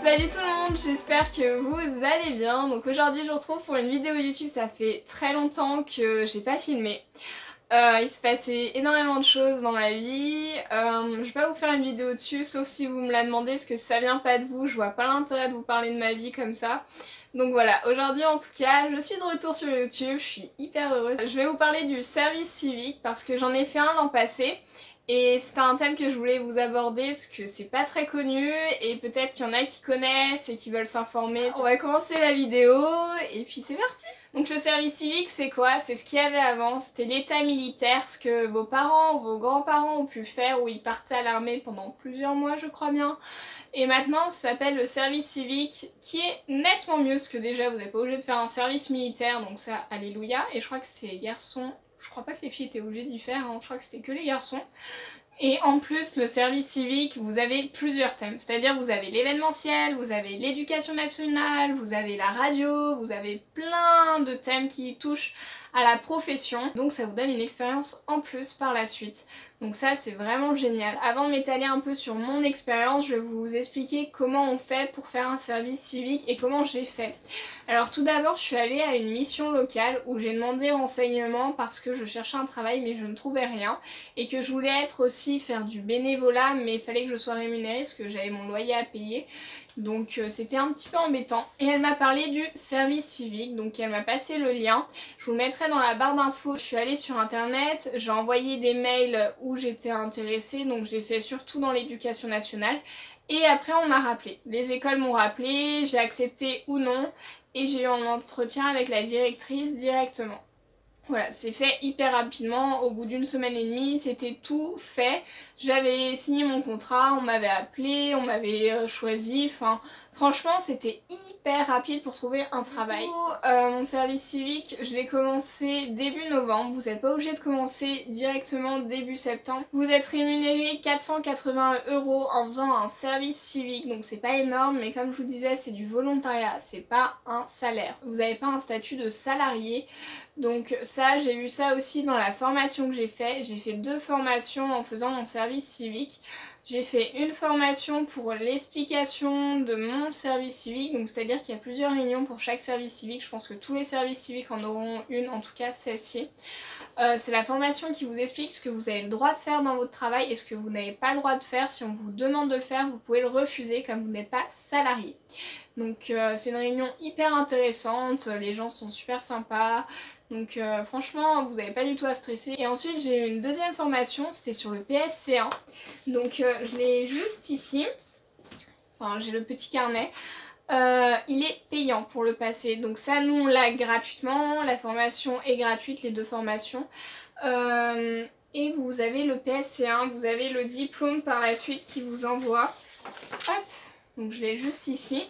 Salut tout le monde, j'espère que vous allez bien. Donc aujourd'hui je vous retrouve pour une vidéo YouTube, ça fait très longtemps que j'ai pas filmé. Il se passait énormément de choses dans ma vie. Je vais pas vous faire une vidéo dessus sauf si vous me la demandez parce que si ça vient pas de vous, je vois pas l'intérêt de vous parler de ma vie comme ça. Donc voilà, aujourd'hui en tout cas, je suis de retour sur YouTube, je suis hyper heureuse. Je vais vous parler du service civique parce que j'en ai fait un l'an passé. Et c'était un thème que je voulais vous aborder parce que c'est pas très connu et peut-être qu'il y en a qui connaissent et qui veulent s'informer. On va commencer la vidéo et puis c'est parti. Donc le service civique c'est quoi? C'est ce qu'il y avait avant, c'était l'état militaire, ce que vos parents ou vos grands-parents ont pu faire où ils partaient à l'armée pendant plusieurs mois je crois bien. Et maintenant ça s'appelle le service civique qui est nettement mieux parce que déjà vous n'êtes pas obligé de faire un service militaire donc ça alléluia. Et je crois que c'est garçons. Je crois pas que les filles étaient obligées d'y faire, hein. Je crois que c'était que les garçons. Et en plus, le service civique, vous avez plusieurs thèmes. C'est-à-dire vous avez l'événementiel, vous avez l'éducation nationale, vous avez la radio, vous avez plein de thèmes qui touchent à la profession. Donc ça vous donne une expérience en plus par la suite. Donc ça c'est vraiment génial. Avant de m'étaler un peu sur mon expérience, je vais vous expliquer comment on fait pour faire un service civique et comment j'ai fait. Alors tout d'abord je suis allée à une mission locale où j'ai demandé renseignements parce que je cherchais un travail mais je ne trouvais rien et que je voulais être aussi faire du bénévolat mais il fallait que je sois rémunérée parce que j'avais mon loyer à payer. Donc c'était un petit peu embêtant. Et elle m'a parlé du service civique, donc elle m'a passé le lien. Je vous le mettrai dans la barre d'infos. Je suis allée sur internet, j'ai envoyé des mails où j'étais intéressée, donc j'ai fait surtout dans l'éducation nationale. Et après on m'a rappelé. Les écoles m'ont rappelé, j'ai accepté ou non, et j'ai eu un entretien avec la directrice directement. Voilà, c'est fait hyper rapidement, au bout d'une semaine et demie, c'était tout fait. J'avais signé mon contrat, on m'avait appelé, on m'avait choisi, enfin franchement c'était hyper rapide pour trouver un travail. Du coup, mon service civique, je l'ai commencé début novembre, vous n'êtes pas obligé de commencer directement début septembre. Vous êtes rémunéré 480 € en faisant un service civique, donc c'est pas énorme, mais comme je vous disais, c'est du volontariat, c'est pas un salaire. Vous n'avez pas un statut de salarié. Donc ça, j'ai eu ça aussi dans la formation que j'ai fait. J'ai fait 2 formations en faisant mon service civique. J'ai fait une formation pour l'explication de mon service civique, donc c'est-à-dire qu'il y a plusieurs réunions pour chaque service civique. Je pense que tous les services civiques en auront une, en tout cas celle-ci. C'est la formation qui vous explique ce que vous avez le droit de faire dans votre travail et ce que vous n'avez pas le droit de faire. Si on vous demande de le faire, vous pouvez le refuser comme vous n'êtes pas salarié. Donc c'est une réunion hyper intéressante, les gens sont super sympas. Donc franchement vous n'avez pas du tout à stresser. Et ensuite j'ai eu une deuxième formation, c'était sur le PSC1. Donc je l'ai juste ici. Enfin j'ai le petit carnet. Il est payant pour le passer. Donc ça nous on l'a gratuitement. La formation est gratuite, les 2 formations. Et vous avez le PSC1, vous avez le diplôme par la suite qui vous envoie. Hop, donc je l'ai juste ici.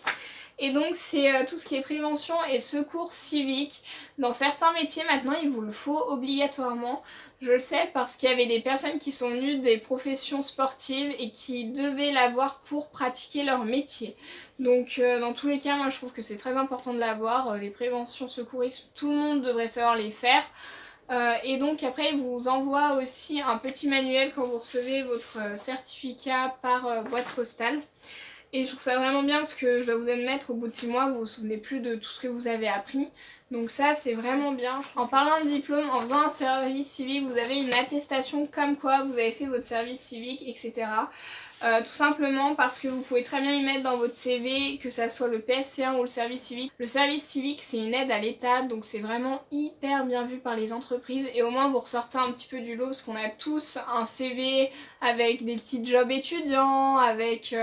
Et donc c'est tout ce qui est prévention et secours civique. Dans certains métiers maintenant il vous le faut obligatoirement. Je le sais parce qu'il y avait des personnes qui sont venues des professions sportives et qui devaient l'avoir pour pratiquer leur métier. Donc dans tous les cas moi je trouve que c'est très important de l'avoir. Les préventions secourisme, tout le monde devrait savoir les faire. Et donc après il vous envoie aussi un petit manuel quand vous recevez votre certificat par boîte postale. Et je trouve ça vraiment bien parce que je dois vous admettre, au bout de 6 mois, vous vous souvenez plus de tout ce que vous avez appris. Donc ça, c'est vraiment bien. En parlant de diplôme, en faisant un service civique, vous avez une attestation comme quoi vous avez fait votre service civique, etc. Tout simplement parce que vous pouvez très bien y mettre dans votre CV, que ça soit le PSC1 ou le service civique. Le service civique c'est une aide à l'État, donc c'est vraiment hyper bien vu par les entreprises et au moins vous ressortez un petit peu du lot parce qu'on a tous un CV avec des petits jobs étudiants, avec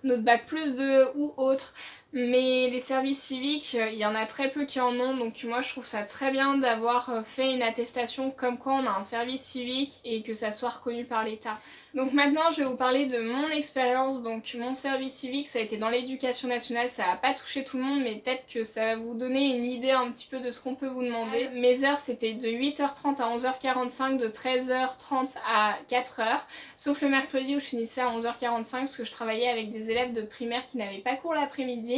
notre bac plus 2 ou autre. Mais les services civiques, il y en a très peu qui en ont, donc moi je trouve ça très bien d'avoir fait une attestation comme quoi on a un service civique et que ça soit reconnu par l'État. Donc maintenant je vais vous parler de mon expérience. Donc mon service civique ça a été dans l'éducation nationale, ça n'a pas touché tout le monde mais peut-être que ça va vous donner une idée un petit peu de ce qu'on peut vous demander. Mes heures c'était de 8h30 à 11h45, de 13h30 à 4h, sauf le mercredi où je finissais à 11h45 parce que je travaillais avec des élèves de primaire qui n'avaient pas cours l'après-midi.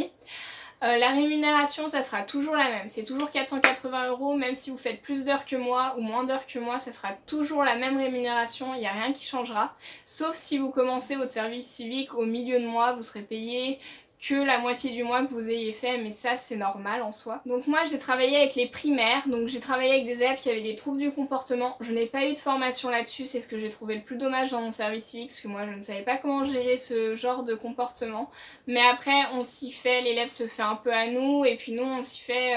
La rémunération ça sera toujours la même, c'est toujours 480 €, même si vous faites plus d'heures que moi ou moins d'heures que moi, ça sera toujours la même rémunération, il n'y a rien qui changera. Sauf si vous commencez votre service civique au milieu de mois, vous serez payé que la moitié du mois que vous ayez fait, mais ça c'est normal en soi. Donc moi j'ai travaillé avec les primaires, donc j'ai travaillé avec des élèves qui avaient des troubles du comportement. Je n'ai pas eu de formation là-dessus, c'est ce que j'ai trouvé le plus dommage dans mon service civique, parce que moi je ne savais pas comment gérer ce genre de comportement. Mais après on s'y fait, l'élève se fait un peu à nous, et puis nous on s'y fait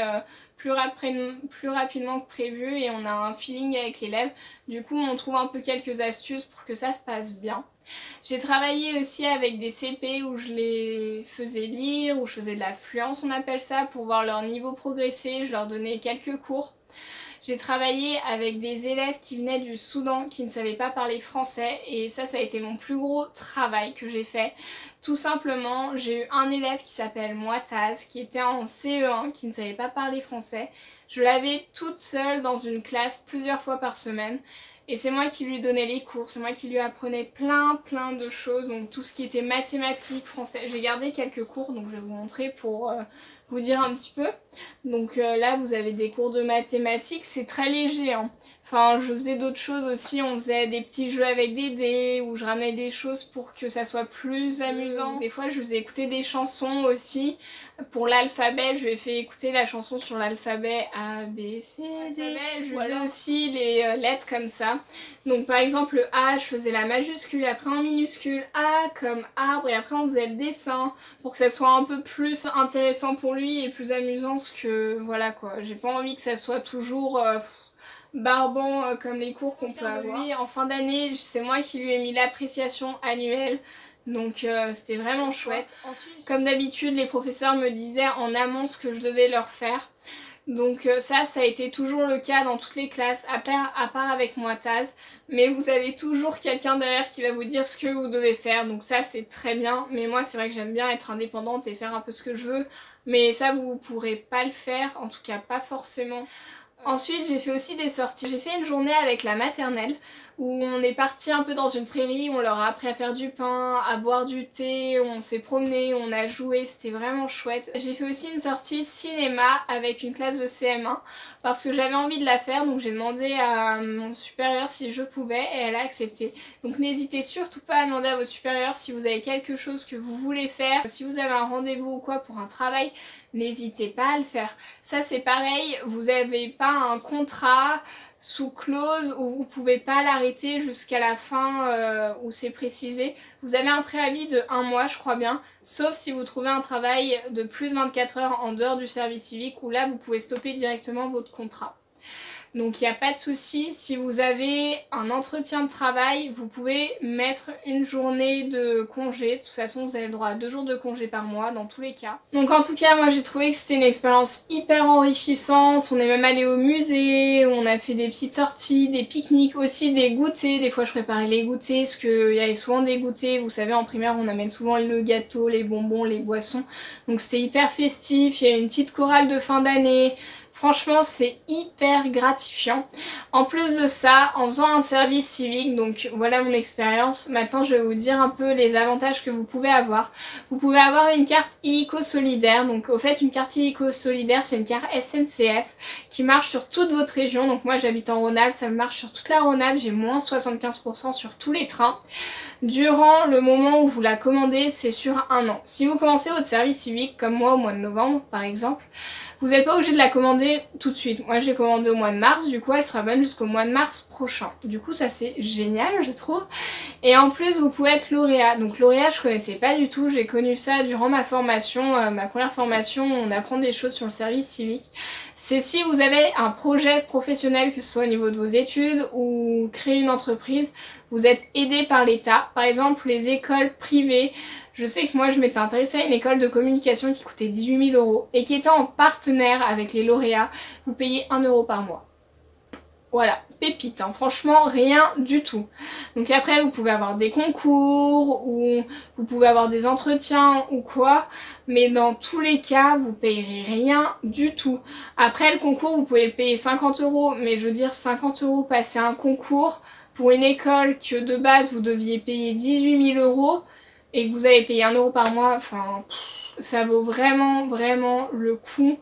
plus rapidement que prévu et on a un feeling avec l'élève. Du coup on trouve un peu quelques astuces pour que ça se passe bien. J'ai travaillé aussi avec des CP où je les faisais lire, où je faisais de la fluence on appelle ça, pour voir leur niveau progresser, je leur donnais quelques cours. J'ai travaillé avec des élèves qui venaient du Soudan, qui ne savaient pas parler français, et ça a été mon plus gros travail que j'ai fait. Tout simplement, j'ai eu un élève qui s'appelle Moitaz, qui était en CE1, qui ne savait pas parler français. Je l'avais toute seule dans une classe plusieurs fois par semaine. Et c'est moi qui lui donnais les cours, c'est moi qui lui apprenais plein de choses, donc tout ce qui était mathématiques, français. J'ai gardé quelques cours, donc je vais vous montrer pour vous dire un petit peu. Donc là vous avez des cours de mathématiques, c'est très léger hein. Enfin je faisais d'autres choses aussi, on faisait des petits jeux avec des dés, où je ramenais des choses pour que ça soit plus amusant. Des fois je faisais écouter des chansons aussi. Pour l'alphabet, je lui ai fait écouter la chanson sur l'alphabet A, B, C, D. Je lui faisais aussi les lettres comme ça. Donc par exemple le A, je faisais la majuscule, après en minuscule, A comme arbre, et après on faisait le dessin pour que ça soit un peu plus intéressant pour lui et plus amusant, parce que voilà quoi, j'ai pas envie que ça soit toujours barbant comme les cours qu'on peut avoir. Lui, en fin d'année, c'est moi qui lui ai mis l'appréciation annuelle. Donc c'était vraiment chouette. Ensuite, comme d'habitude, les professeurs me disaient en amont ce que je devais leur faire. Donc ça a été toujours le cas dans toutes les classes, à part avec Moitaz. Mais vous avez toujours quelqu'un derrière qui va vous dire ce que vous devez faire. Donc ça c'est très bien. Mais moi c'est vrai que j'aime bien être indépendante et faire un peu ce que je veux. Mais ça vous pourrez pas le faire, en tout cas pas forcément. Ensuite j'ai fait aussi des sorties. J'ai fait une journée avec la maternelle où on est parti un peu dans une prairie, où on leur a appris à faire du pain, à boire du thé, on s'est promené, on a joué, c'était vraiment chouette. J'ai fait aussi une sortie cinéma avec une classe de CM1 parce que j'avais envie de la faire, donc j'ai demandé à mon supérieur si je pouvais et elle a accepté. Donc n'hésitez surtout pas à demander à vos supérieurs si vous avez quelque chose que vous voulez faire, si vous avez un rendez-vous ou quoi pour un travail. N'hésitez pas à le faire. Ça c'est pareil, vous n'avez pas un contrat sous clause où vous pouvez pas l'arrêter jusqu'à la fin où c'est précisé. Vous avez un préavis de 1 mois je crois bien, sauf si vous trouvez un travail de plus de 24 heures en dehors du service civique où là vous pouvez stopper directement votre contrat. Donc il n'y a pas de souci, si vous avez un entretien de travail, vous pouvez mettre une journée de congé. De toute façon vous avez le droit à 2 jours de congé par mois dans tous les cas. Donc en tout cas moi j'ai trouvé que c'était une expérience hyper enrichissante. On est même allé au musée, on a fait des petites sorties, des pique-niques aussi, des goûters. Des fois je préparais les goûters parce qu'il y avait souvent des goûters. Vous savez en primaire on amène souvent le gâteau, les bonbons, les boissons. Donc c'était hyper festif, il y a une petite chorale de fin d'année. Franchement c'est hyper gratifiant. En plus de ça, en faisant un service civique, donc voilà mon expérience, maintenant je vais vous dire un peu les avantages que vous pouvez avoir. Vous pouvez avoir une carte illico solidaire, donc au fait une carte illico solidaire c'est une carte SNCF qui marche sur toute votre région, donc moi j'habite en Rhône-Alpes, ça marche sur toute la Rhône-Alpes, j'ai moins 75% sur tous les trains. Durant le moment où vous la commandez, c'est sur 1 an. Si vous commencez votre service civique comme moi au mois de novembre par exemple, vous n'êtes pas obligé de la commander tout de suite. Moi j'ai commandé au mois de mars, du coup elle sera bonne jusqu'au mois de mars prochain. Du coup ça c'est génial je trouve. Et en plus vous pouvez être lauréat. Donc lauréat je connaissais pas du tout, j'ai connu ça durant ma formation, ma première formation, on apprend des choses sur le service civique. C'est si vous avez un projet professionnel, que ce soit au niveau de vos études ou créer une entreprise, vous êtes aidé par l'État. Par exemple les écoles privées. Je sais que moi je m'étais intéressée à une école de communication qui coûtait 18 000 € et qui était en partenaire avec les lauréats. Vous payez 1 € par mois. Voilà, pépite, hein. Franchement rien du tout. Donc après vous pouvez avoir des concours ou vous pouvez avoir des entretiens ou quoi, mais dans tous les cas vous payerez rien du tout. Après le concours vous pouvez le payer 50 €, mais je veux dire 50 € passer un concours pour une école que de base vous deviez payer 18 000 € et que vous avez payé 1 € par mois, enfin ça vaut vraiment le coup.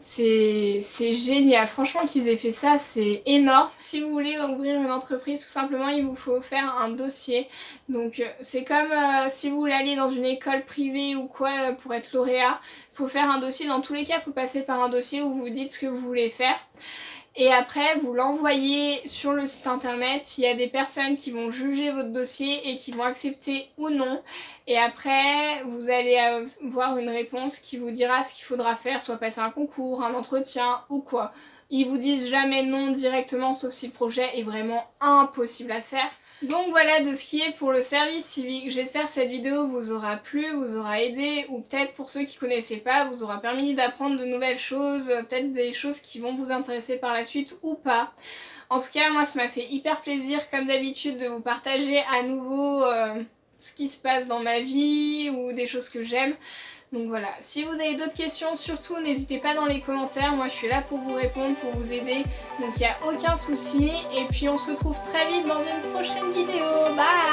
C'est génial, franchement qu'ils aient fait ça, c'est énorme. Si vous voulez ouvrir une entreprise, tout simplement il vous faut faire un dossier. Donc c'est comme si vous voulez aller dans une école privée ou quoi pour être lauréat, il faut faire un dossier. Dans tous les cas, il faut passer par un dossier où vous dites ce que vous voulez faire. Et après, vous l'envoyez sur le site internet. Il y a des personnes qui vont juger votre dossier et qui vont accepter ou non. Et après, vous allez avoir une réponse qui vous dira ce qu'il faudra faire, soit passer un concours, un entretien ou quoi. Ils vous disent jamais non directement, sauf si le projet est vraiment impossible à faire. Donc voilà de ce qui est pour le service civique. J'espère que cette vidéo vous aura plu, vous aura aidé, ou peut-être pour ceux qui connaissaient pas, vous aura permis d'apprendre de nouvelles choses, peut-être des choses qui vont vous intéresser par la suite ou pas. En tout cas, moi ça m'a fait hyper plaisir, comme d'habitude, de vous partager à nouveau ce qui se passe dans ma vie ou des choses que j'aime. Donc voilà, si vous avez d'autres questions, surtout n'hésitez pas dans les commentaires, moi je suis là pour vous répondre, pour vous aider, donc il n'y a aucun souci. Et puis on se retrouve très vite dans une prochaine vidéo, bye!